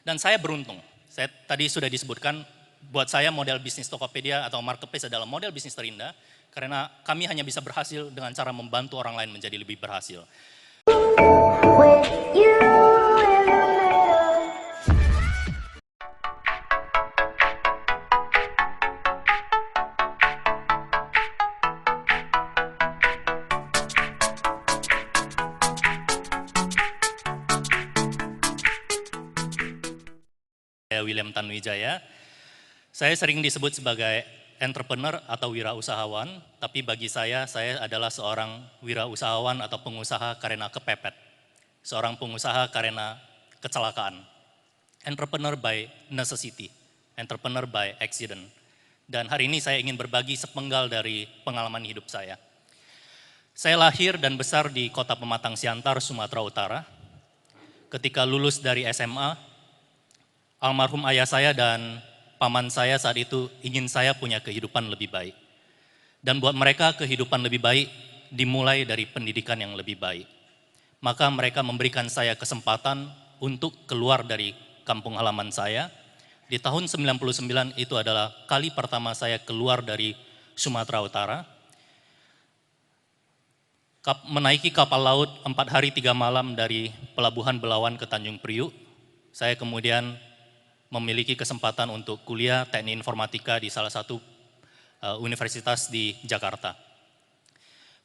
Dan saya beruntung, saya tadi sudah disebutkan, buat saya model bisnis Tokopedia atau marketplace adalah model bisnis terindah, karena kami hanya bisa berhasil dengan cara membantu orang lain menjadi lebih berhasil. Saya William Tanuwijaya, saya sering disebut sebagai entrepreneur atau wirausahawan, tapi bagi saya adalah seorang wirausahawan atau pengusaha karena kepepet. Seorang pengusaha karena kecelakaan. Entrepreneur by necessity, entrepreneur by accident. Dan hari ini saya ingin berbagi sepenggal dari pengalaman hidup saya. Saya lahir dan besar di kota Pematang Siantar, Sumatera Utara. Ketika lulus dari SMA, almarhum ayah saya dan paman saya saat itu ingin saya punya kehidupan lebih baik. Dan buat mereka kehidupan lebih baik dimulai dari pendidikan yang lebih baik. Maka mereka memberikan saya kesempatan untuk keluar dari kampung halaman saya. Di tahun 99 itu adalah kali pertama saya keluar dari Sumatera Utara. Menaiki kapal laut 4 hari 3 malam dari Pelabuhan Belawan ke Tanjung Priuk. Saya kemudian memiliki kesempatan untuk kuliah teknik informatika di salah satu universitas di Jakarta.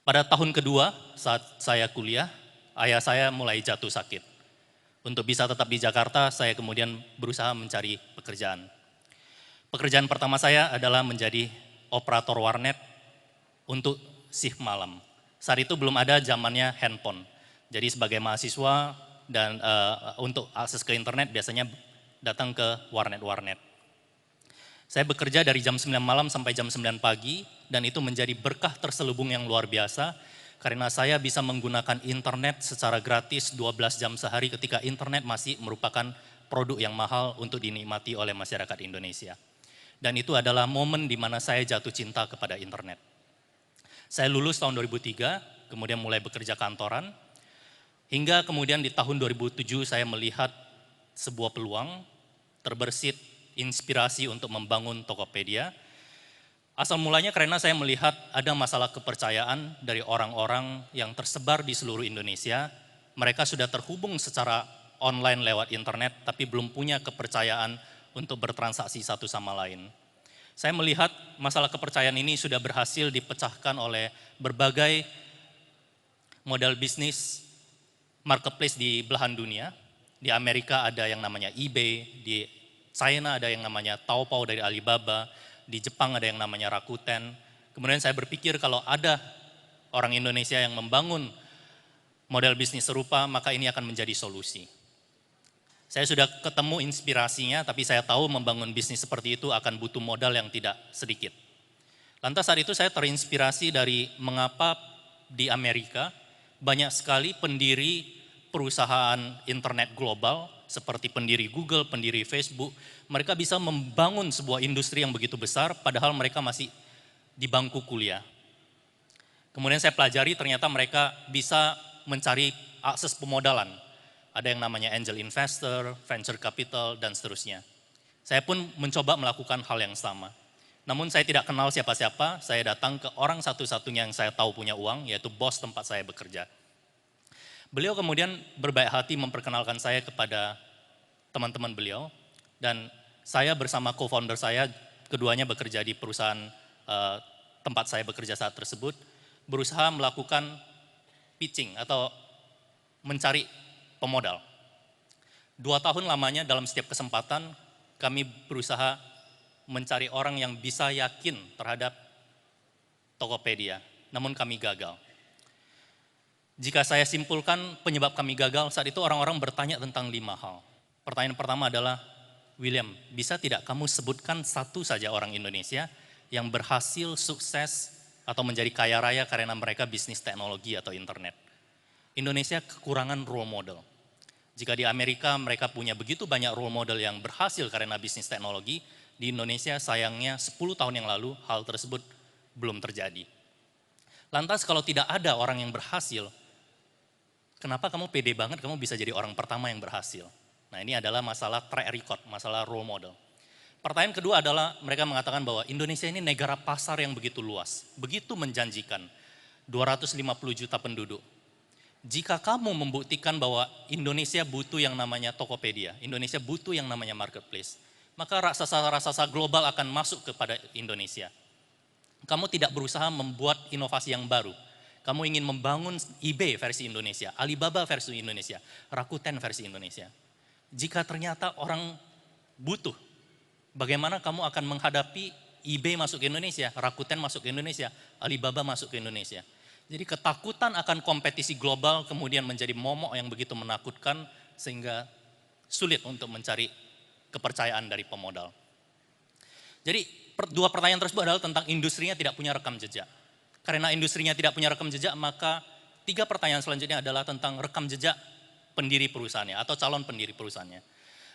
Pada tahun kedua saat saya kuliah, ayah saya mulai jatuh sakit. Untuk bisa tetap di Jakarta, saya kemudian berusaha mencari pekerjaan. Pekerjaan pertama saya adalah menjadi operator warnet untuk shift malam. Saat itu belum ada zamannya handphone. Jadi sebagai mahasiswa dan untuk akses ke internet biasanya datang ke warnet-warnet. Saya bekerja dari jam 9 malam sampai jam 9 pagi, dan itu menjadi berkah terselubung yang luar biasa, karena saya bisa menggunakan internet secara gratis 12 jam sehari ketika internet masih merupakan produk yang mahal untuk dinikmati oleh masyarakat Indonesia. Dan itu adalah momen di mana saya jatuh cinta kepada internet. Saya lulus tahun 2003, kemudian mulai bekerja kantoran, hingga kemudian di tahun 2007 saya melihat sebuah peluang, terbersit inspirasi untuk membangun Tokopedia. Asal mulanya karena saya melihat ada masalah kepercayaan dari orang-orang yang tersebar di seluruh Indonesia. Mereka sudah terhubung secara online lewat internet, tapi belum punya kepercayaan untuk bertransaksi satu sama lain. Saya melihat masalah kepercayaan ini sudah berhasil dipecahkan oleh berbagai model bisnis marketplace di belahan dunia. Di Amerika ada yang namanya eBay, di China ada yang namanya Taobao dari Alibaba, di Jepang ada yang namanya Rakuten. Kemudian saya berpikir kalau ada orang Indonesia yang membangun model bisnis serupa, maka ini akan menjadi solusi. Saya sudah ketemu inspirasinya, tapi saya tahu membangun bisnis seperti itu akan butuh modal yang tidak sedikit. Lantas saat itu saya terinspirasi dari mengapa di Amerika banyak sekali pendiri perusahaan internet global seperti pendiri Google, pendiri Facebook, mereka bisa membangun sebuah industri yang begitu besar padahal mereka masih di bangku kuliah. Kemudian saya pelajari ternyata mereka bisa mencari akses pemodalan. Ada yang namanya angel investor, venture capital, dan seterusnya. Saya pun mencoba melakukan hal yang sama. Namun saya tidak kenal siapa-siapa, saya datang ke orang satu-satunya yang saya tahu punya uang, yaitu bos tempat saya bekerja. Beliau kemudian berbaik hati memperkenalkan saya kepada teman-teman beliau, dan saya bersama co-founder saya, keduanya bekerja di perusahaan tempat saya bekerja saat tersebut, berusaha melakukan pitching atau mencari pemodal. 2 tahun lamanya dalam setiap kesempatan kami berusaha mencari orang yang bisa yakin terhadap Tokopedia, namun kami gagal. Jika saya simpulkan penyebab kami gagal, saat itu orang-orang bertanya tentang 5 hal. Pertanyaan pertama adalah, William, bisa tidak kamu sebutkan satu saja orang Indonesia yang berhasil sukses atau menjadi kaya raya karena mereka bisnis teknologi atau internet? Indonesia kekurangan role model. Jika di Amerika mereka punya begitu banyak role model yang berhasil karena bisnis teknologi, di Indonesia sayangnya 10 tahun yang lalu hal tersebut belum terjadi. Lantas kalau tidak ada orang yang berhasil, kenapa kamu pede banget kamu bisa jadi orang pertama yang berhasil? Nah, ini adalah masalah track record, masalah role model. Pertanyaan kedua adalah mereka mengatakan bahwa Indonesia ini negara pasar yang begitu luas, begitu menjanjikan, 250 juta penduduk. Jika kamu membuktikan bahwa Indonesia butuh yang namanya Tokopedia, Indonesia butuh yang namanya marketplace, maka raksasa-raksasa global akan masuk kepada Indonesia. Kamu tidak berusaha membuat inovasi yang baru. Kamu ingin membangun eBay versi Indonesia, Alibaba versi Indonesia, Rakuten versi Indonesia. Jika ternyata orang butuh, bagaimana kamu akan menghadapi eBay masuk ke Indonesia, Rakuten masuk ke Indonesia, Alibaba masuk ke Indonesia. Jadi ketakutan akan kompetisi global kemudian menjadi momok yang begitu menakutkan sehingga sulit untuk mencari kepercayaan dari pemodal. Jadi dua pertanyaan tersebut adalah tentang industrinya tidak punya rekam jejak. Karena industrinya tidak punya rekam jejak, maka 3 pertanyaan selanjutnya adalah tentang rekam jejak pendiri perusahaannya atau calon pendiri perusahaannya.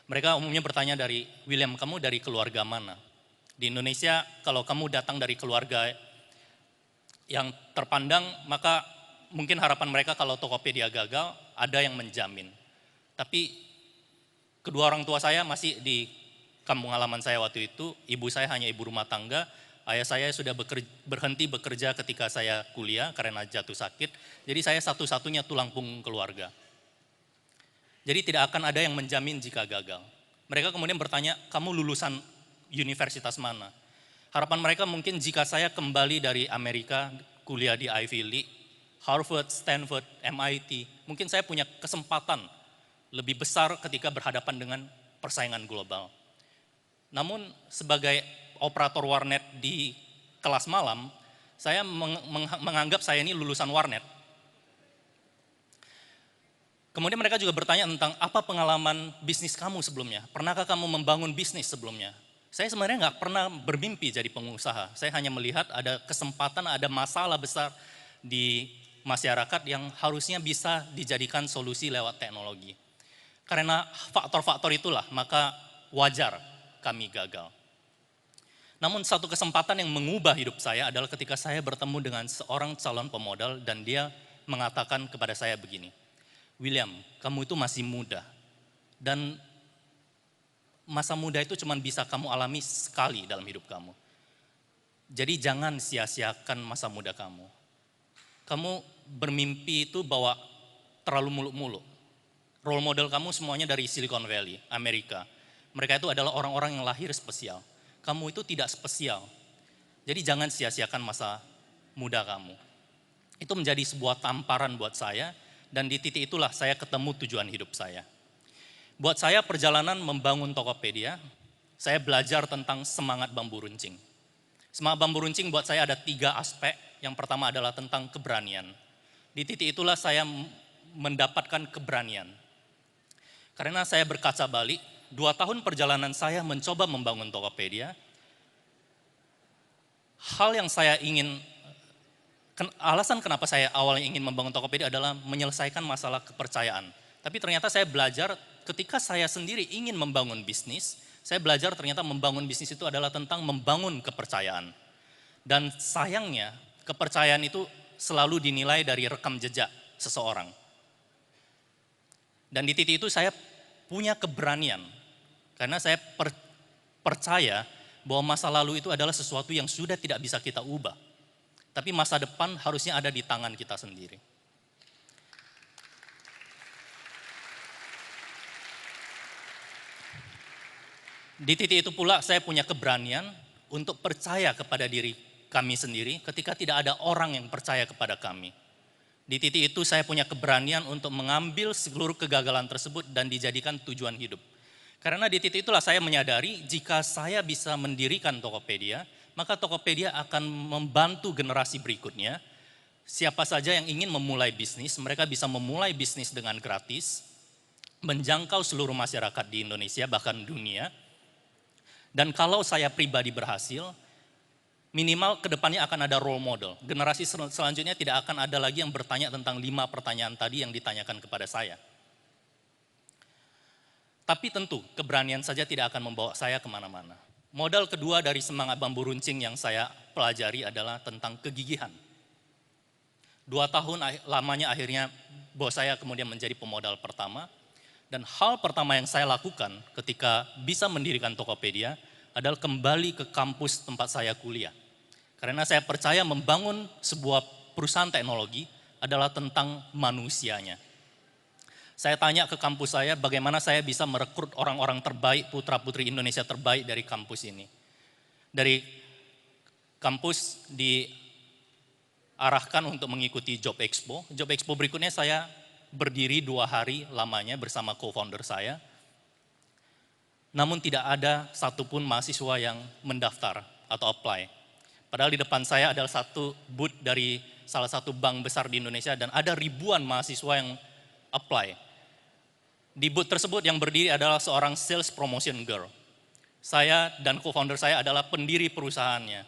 Mereka umumnya bertanya dari, William, kamu dari keluarga mana? Di Indonesia kalau kamu datang dari keluarga yang terpandang, maka mungkin harapan mereka kalau Tokopedia gagal, ada yang menjamin. Tapi kedua orang tua saya masih di kampung halaman saya waktu itu, ibu saya hanya ibu rumah tangga, ayah saya sudah berhenti bekerja ketika saya kuliah karena jatuh sakit, jadi saya satu-satunya tulang punggung keluarga. Jadi tidak akan ada yang menjamin jika gagal. Mereka kemudian bertanya, kamu lulusan universitas mana? Harapan mereka mungkin jika saya kembali dari Amerika, kuliah di Ivy League, Harvard, Stanford, MIT, mungkin saya punya kesempatan lebih besar ketika berhadapan dengan persaingan global. Namun sebagai operator warnet di kelas malam, saya menganggap saya ini lulusan warnet. Kemudian mereka juga bertanya tentang apa pengalaman bisnis kamu sebelumnya, pernahkah kamu membangun bisnis sebelumnya? Saya sebenarnya nggak pernah bermimpi jadi pengusaha, saya hanya melihat ada kesempatan, ada masalah besar di masyarakat yang harusnya bisa dijadikan solusi lewat teknologi. Karena faktor-faktor itulah, maka wajar kami gagal. Namun satu kesempatan yang mengubah hidup saya adalah ketika saya bertemu dengan seorang calon pemodal dan dia mengatakan kepada saya begini, William, kamu itu masih muda dan masa muda itu cuma bisa kamu alami sekali dalam hidup kamu. Jadi jangan sia-siakan masa muda kamu. Kamu bermimpi itu bahwa terlalu muluk-muluk. Role model kamu semuanya dari Silicon Valley, Amerika. Mereka itu adalah orang-orang yang lahir spesial. Kamu itu tidak spesial. Jadi jangan sia-siakan masa muda kamu. Itu menjadi sebuah tamparan buat saya dan di titik itulah saya ketemu tujuan hidup saya. Buat saya perjalanan membangun Tokopedia, saya belajar tentang semangat bambu runcing. Semangat bambu runcing buat saya ada 3 aspek. Yang pertama adalah tentang keberanian. Di titik itulah saya mendapatkan keberanian. Karena saya berkaca balik, 2 tahun perjalanan saya mencoba membangun Tokopedia, hal yang saya ingin, alasan kenapa saya awalnya ingin membangun Tokopedia adalah menyelesaikan masalah kepercayaan. Tapi ternyata saya belajar ketika saya sendiri ingin membangun bisnis, saya belajar ternyata membangun bisnis itu adalah tentang membangun kepercayaan. Dan sayangnya kepercayaan itu selalu dinilai dari rekam jejak seseorang. Dan di titik itu saya punya keberanian, karena saya percaya bahwa masa lalu itu adalah sesuatu yang sudah tidak bisa kita ubah. Tapi masa depan harusnya ada di tangan kita sendiri. Di titik itu pula saya punya keberanian untuk percaya kepada diri kami sendiri ketika tidak ada orang yang percaya kepada kami. Di titik itu saya punya keberanian untuk mengambil seluruh kegagalan tersebut dan dijadikan tujuan hidup. Karena di titik itulah saya menyadari jika saya bisa mendirikan Tokopedia, maka Tokopedia akan membantu generasi berikutnya. Siapa saja yang ingin memulai bisnis, mereka bisa memulai bisnis dengan gratis, menjangkau seluruh masyarakat di Indonesia bahkan dunia. Dan kalau saya pribadi berhasil, minimal ke depannya akan ada role model. Generasi selanjutnya tidak akan ada lagi yang bertanya tentang 5 pertanyaan tadi yang ditanyakan kepada saya. Tapi tentu keberanian saja tidak akan membawa saya kemana-mana. Modal kedua dari semangat bambu runcing yang saya pelajari adalah tentang kegigihan. 2 tahun lamanya akhirnya bos saya kemudian menjadi pemodal pertama. Dan hal pertama yang saya lakukan ketika bisa mendirikan Tokopedia adalah kembali ke kampus tempat saya kuliah. Karena saya percaya membangun sebuah perusahaan teknologi adalah tentang manusianya. Saya tanya ke kampus saya bagaimana saya bisa merekrut orang-orang terbaik, putra-putri Indonesia terbaik dari kampus ini. Dari kampus diarahkan untuk mengikuti Job Expo. Job Expo berikutnya saya berdiri 2 hari lamanya bersama co-founder saya. Namun tidak ada satupun mahasiswa yang mendaftar atau apply. Padahal di depan saya adalah satu booth dari salah satu bank besar di Indonesia dan ada ribuan mahasiswa yang apply. Di booth tersebut yang berdiri adalah seorang sales promotion girl. Saya dan co-founder saya adalah pendiri perusahaannya.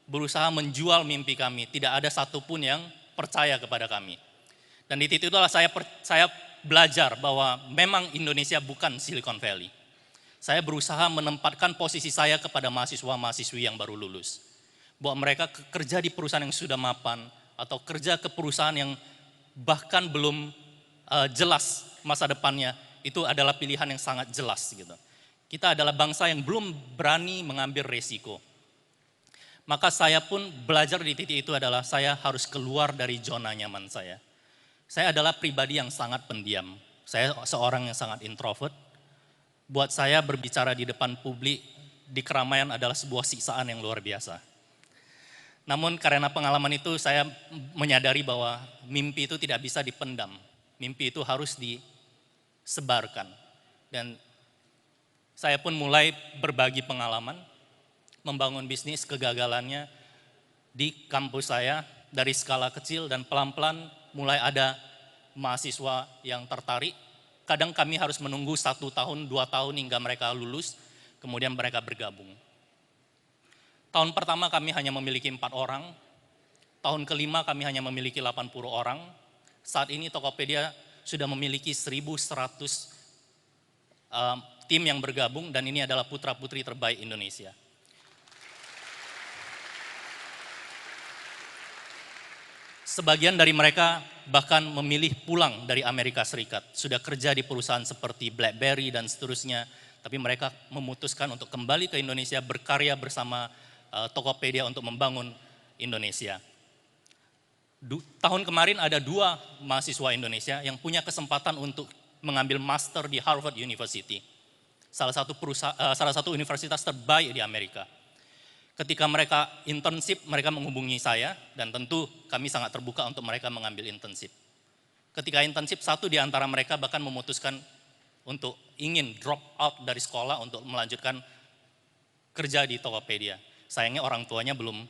Berusaha menjual mimpi kami, tidak ada satupun yang percaya kepada kami. Dan di titik itulah saya belajar bahwa memang Indonesia bukan Silicon Valley. Saya berusaha menempatkan posisi saya kepada mahasiswa-mahasiswi yang baru lulus. Bahwa mereka kerja di perusahaan yang sudah mapan, atau kerja ke perusahaan yang bahkan belum jelas masa depannya, itu adalah pilihan yang sangat jelas gitu. Kita adalah bangsa yang belum berani mengambil resiko. Maka saya pun belajar di titik itu adalah saya harus keluar dari zona nyaman saya. Saya adalah pribadi yang sangat pendiam. Saya seorang yang sangat introvert. Buat saya berbicara di depan publik, di keramaian adalah sebuah siksaan yang luar biasa. Namun karena pengalaman itu saya menyadari bahwa mimpi itu tidak bisa dipendam. Mimpi itu harus disebarkan. Dan saya pun mulai berbagi pengalaman, membangun bisnis kegagalannya di kampus saya dari skala kecil dan pelan-pelan mulai ada mahasiswa yang tertarik. Kadang kami harus menunggu 1 tahun, 2 tahun hingga mereka lulus, kemudian mereka bergabung. Tahun pertama kami hanya memiliki 4 orang, tahun kelima kami hanya memiliki 80 orang. Saat ini Tokopedia sudah memiliki 1.100 tim yang bergabung dan ini adalah putra-putri terbaik Indonesia. Sebagian dari mereka bahkan memilih pulang dari Amerika Serikat. Sudah kerja di perusahaan seperti BlackBerry dan seterusnya, tapi mereka memutuskan untuk kembali ke Indonesia berkarya bersama Tokopedia untuk membangun Indonesia. Tahun kemarin ada 2 mahasiswa Indonesia yang punya kesempatan untuk mengambil master di Harvard University, salah satu universitas terbaik di Amerika. Ketika mereka internship, mereka menghubungi saya dan tentu kami sangat terbuka untuk mereka mengambil internship. Ketika internship, satu di antara mereka bahkan memutuskan untuk ingin drop out dari sekolah untuk melanjutkan kerja di Tokopedia. Sayangnya orang tuanya belum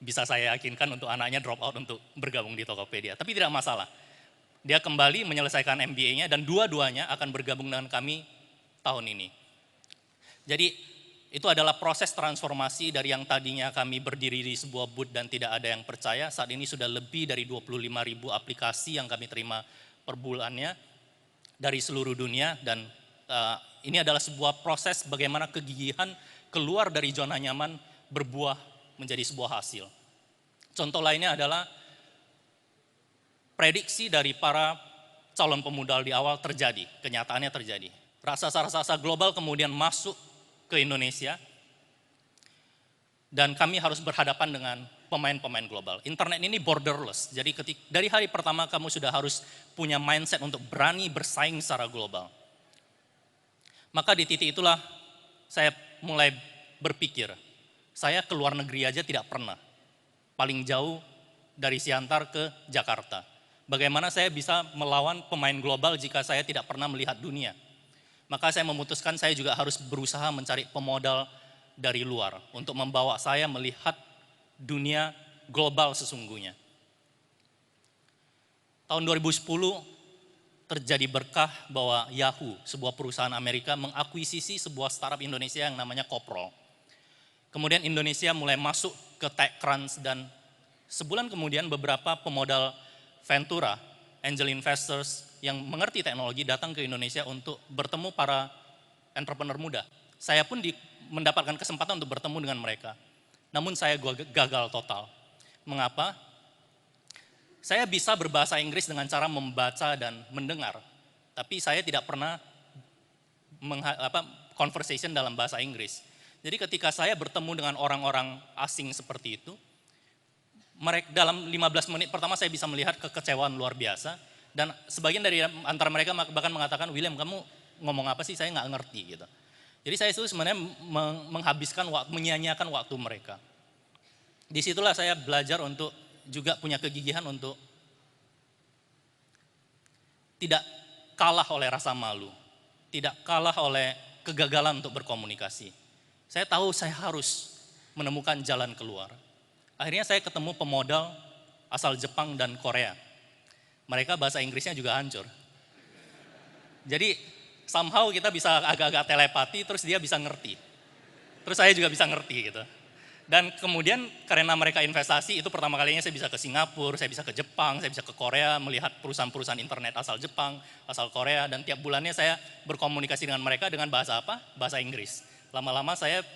bisa saya yakinkan untuk anaknya drop out untuk bergabung di Tokopedia. Tapi tidak masalah. Dia kembali menyelesaikan MBA-nya dan dua-duanya akan bergabung dengan kami tahun ini. Jadi itu adalah proses transformasi dari yang tadinya kami berdiri di sebuah booth dan tidak ada yang percaya. Saat ini sudah lebih dari 25.000 aplikasi yang kami terima per bulannya dari seluruh dunia. Dan ini adalah sebuah proses bagaimana kegigihan keluar dari zona nyaman berbuah menjadi sebuah hasil. Contoh lainnya adalah prediksi dari para calon pemodal di awal terjadi, kenyataannya terjadi. Raksasa-raksasa global kemudian masuk ke Indonesia dan kami harus berhadapan dengan pemain-pemain global. Internet ini borderless, jadi dari hari pertama kamu sudah harus punya mindset untuk berani bersaing secara global. Maka di titik itulah saya mulai berpikir, saya ke luar negeri aja tidak pernah, paling jauh dari Siantar ke Jakarta. Bagaimana saya bisa melawan pemain global jika saya tidak pernah melihat dunia? Maka saya memutuskan saya juga harus berusaha mencari pemodal dari luar untuk membawa saya melihat dunia global sesungguhnya. Tahun 2010 terjadi berkah bahwa Yahoo, sebuah perusahaan Amerika, mengakuisisi sebuah startup Indonesia yang namanya Koprol. Kemudian Indonesia mulai masuk ke TechCrunch dan sebulan kemudian beberapa pemodal Ventura, angel investors yang mengerti teknologi datang ke Indonesia untuk bertemu para entrepreneur muda. Saya pun mendapatkan kesempatan untuk bertemu dengan mereka. Namun saya gagal total. Mengapa? Saya bisa berbahasa Inggris dengan cara membaca dan mendengar. Tapi saya tidak pernah conversation dalam bahasa Inggris. Jadi ketika saya bertemu dengan orang-orang asing seperti itu, mereka dalam 15 menit pertama saya bisa melihat kekecewaan luar biasa, dan sebagian dari antara mereka bahkan mengatakan, William, kamu ngomong apa sih, saya nggak ngerti gitu. Jadi saya itu sebenarnya menghabiskan waktu, menyia-nyiakan waktu mereka. Disitulah saya belajar untuk juga punya kegigihan untuk tidak kalah oleh rasa malu, tidak kalah oleh kegagalan untuk berkomunikasi. Saya tahu saya harus menemukan jalan keluar. Akhirnya saya ketemu pemodal asal Jepang dan Korea. Mereka bahasa Inggrisnya juga hancur. Jadi somehow kita bisa agak-agak telepati, terus dia bisa ngerti. Terus saya juga bisa ngerti gitu. Dan kemudian karena mereka investasi, itu pertama kalinya saya bisa ke Singapura, saya bisa ke Jepang, saya bisa ke Korea, melihat perusahaan-perusahaan internet asal Jepang, asal Korea, dan tiap bulannya saya berkomunikasi dengan mereka dengan bahasa apa? Bahasa Inggris. Lama-lama saya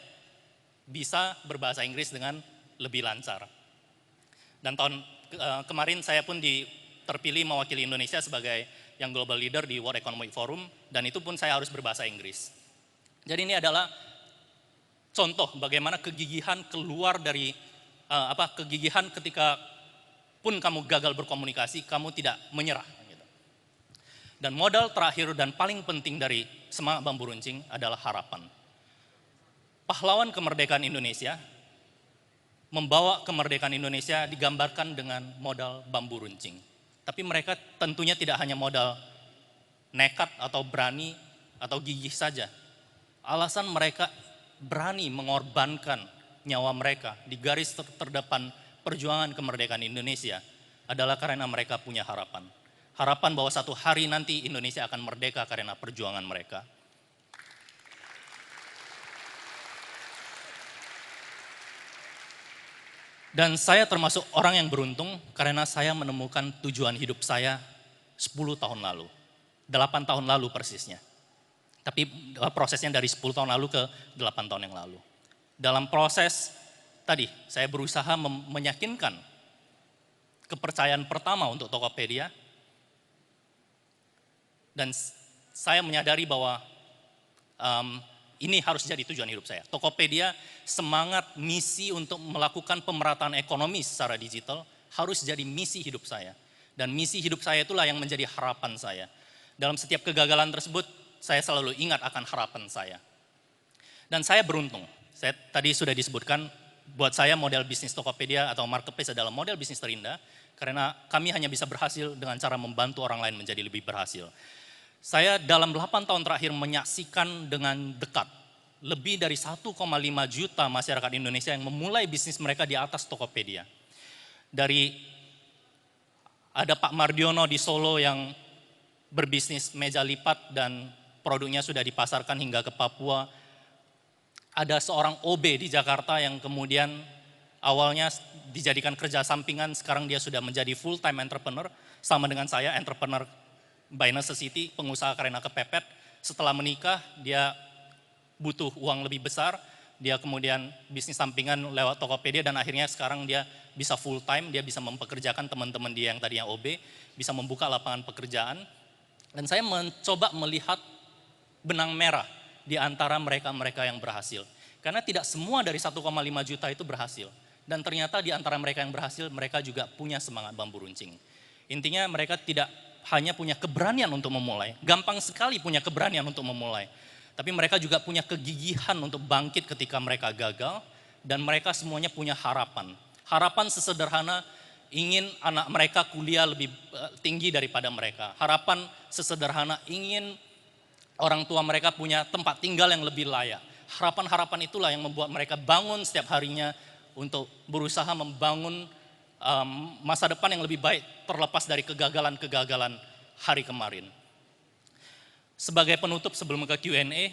bisa berbahasa Inggris dengan lebih lancar. Dan tahun kemarin saya pun terpilih mewakili Indonesia sebagai yang global leader di World Economic Forum, dan itu pun saya harus berbahasa Inggris. Jadi ini adalah contoh bagaimana kegigihan keluar dari kegigihan ketika pun kamu gagal berkomunikasi, kamu tidak menyerah. Dan modal terakhir dan paling penting dari semangat bambu runcing adalah harapan. Pahlawan kemerdekaan Indonesia membawa kemerdekaan Indonesia digambarkan dengan modal bambu runcing. Tapi mereka tentunya tidak hanya modal nekat atau berani atau gigih saja. Alasan mereka berani mengorbankan nyawa mereka di garis terdepan perjuangan kemerdekaan Indonesia adalah karena mereka punya harapan. Harapan bahwa satu hari nanti Indonesia akan merdeka karena perjuangan mereka. Dan saya termasuk orang yang beruntung karena saya menemukan tujuan hidup saya 10 tahun lalu. 8 tahun lalu persisnya. Tapi prosesnya dari 10 tahun lalu ke 8 tahun yang lalu. Dalam proses tadi, saya berusaha meyakinkan kepercayaan pertama untuk Tokopedia. Dan saya menyadari bahwa ini harus jadi tujuan hidup saya. Tokopedia semangat misi untuk melakukan pemerataan ekonomi secara digital harus jadi misi hidup saya. Dan misi hidup saya itulah yang menjadi harapan saya. Dalam setiap kegagalan tersebut, saya selalu ingat akan harapan saya. Dan saya beruntung. Tadi sudah disebutkan, buat saya model bisnis Tokopedia atau marketplace adalah model bisnis terindah, karena kami hanya bisa berhasil dengan cara membantu orang lain menjadi lebih berhasil. Saya dalam 8 tahun terakhir menyaksikan dengan dekat lebih dari 1,5 juta masyarakat Indonesia yang memulai bisnis mereka di atas Tokopedia. Dari ada Pak Mardiono di Solo yang berbisnis meja lipat dan produknya sudah dipasarkan hingga ke Papua. Ada seorang OB di Jakarta yang kemudian awalnya dijadikan kerja sampingan, sekarang dia sudah menjadi full time entrepreneur, sama dengan saya, entrepreneur by necessity, pengusaha karena kepepet. Setelah menikah, dia butuh uang lebih besar, dia kemudian bisnis sampingan lewat Tokopedia, dan akhirnya sekarang dia bisa full time, dia bisa mempekerjakan teman-teman dia yang tadinya OB, bisa membuka lapangan pekerjaan. Dan saya mencoba melihat benang merah di antara mereka-mereka yang berhasil. Karena tidak semua dari 1,5 juta itu berhasil. Dan ternyata di antara mereka yang berhasil, mereka juga punya semangat bambu runcing. Intinya mereka tidak hanya punya keberanian untuk memulai, gampang sekali punya keberanian untuk memulai. Tapi mereka juga punya kegigihan untuk bangkit ketika mereka gagal, dan mereka semuanya punya harapan. Harapan sesederhana ingin anak mereka kuliah lebih tinggi daripada mereka. Harapan sesederhana ingin orang tua mereka punya tempat tinggal yang lebih layak. Harapan-harapan itulah yang membuat mereka bangun setiap harinya untuk berusaha membangun masa depan yang lebih baik terlepas dari kegagalan-kegagalan hari kemarin. Sebagai penutup sebelum ke Q&A,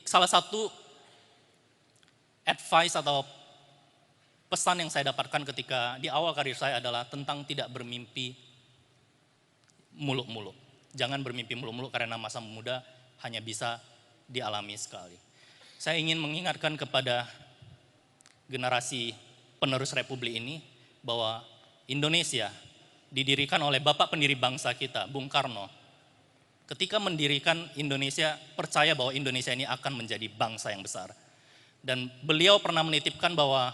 salah satu advice atau pesan yang saya dapatkan ketika di awal karir saya adalah tentang tidak bermimpi muluk-muluk. Jangan bermimpi muluk-muluk karena masa muda hanya bisa dialami sekali. Saya ingin mengingatkan kepada generasi penerus Republik ini bahwa Indonesia didirikan oleh Bapak pendiri bangsa kita, Bung Karno, ketika mendirikan Indonesia, percaya bahwa Indonesia ini akan menjadi bangsa yang besar. Dan beliau pernah menitipkan bahwa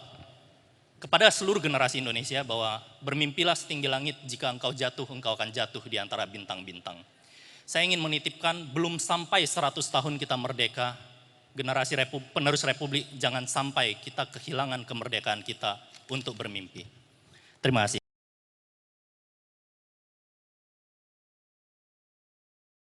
kepada seluruh generasi Indonesia bahwa bermimpilah setinggi langit, jika engkau jatuh, engkau akan jatuh di antara bintang-bintang. Saya ingin menitipkan, belum sampai 100 tahun kita merdeka, generasi penerus Republik, jangan sampai kita kehilangan kemerdekaan kita untuk bermimpi. Terima kasih.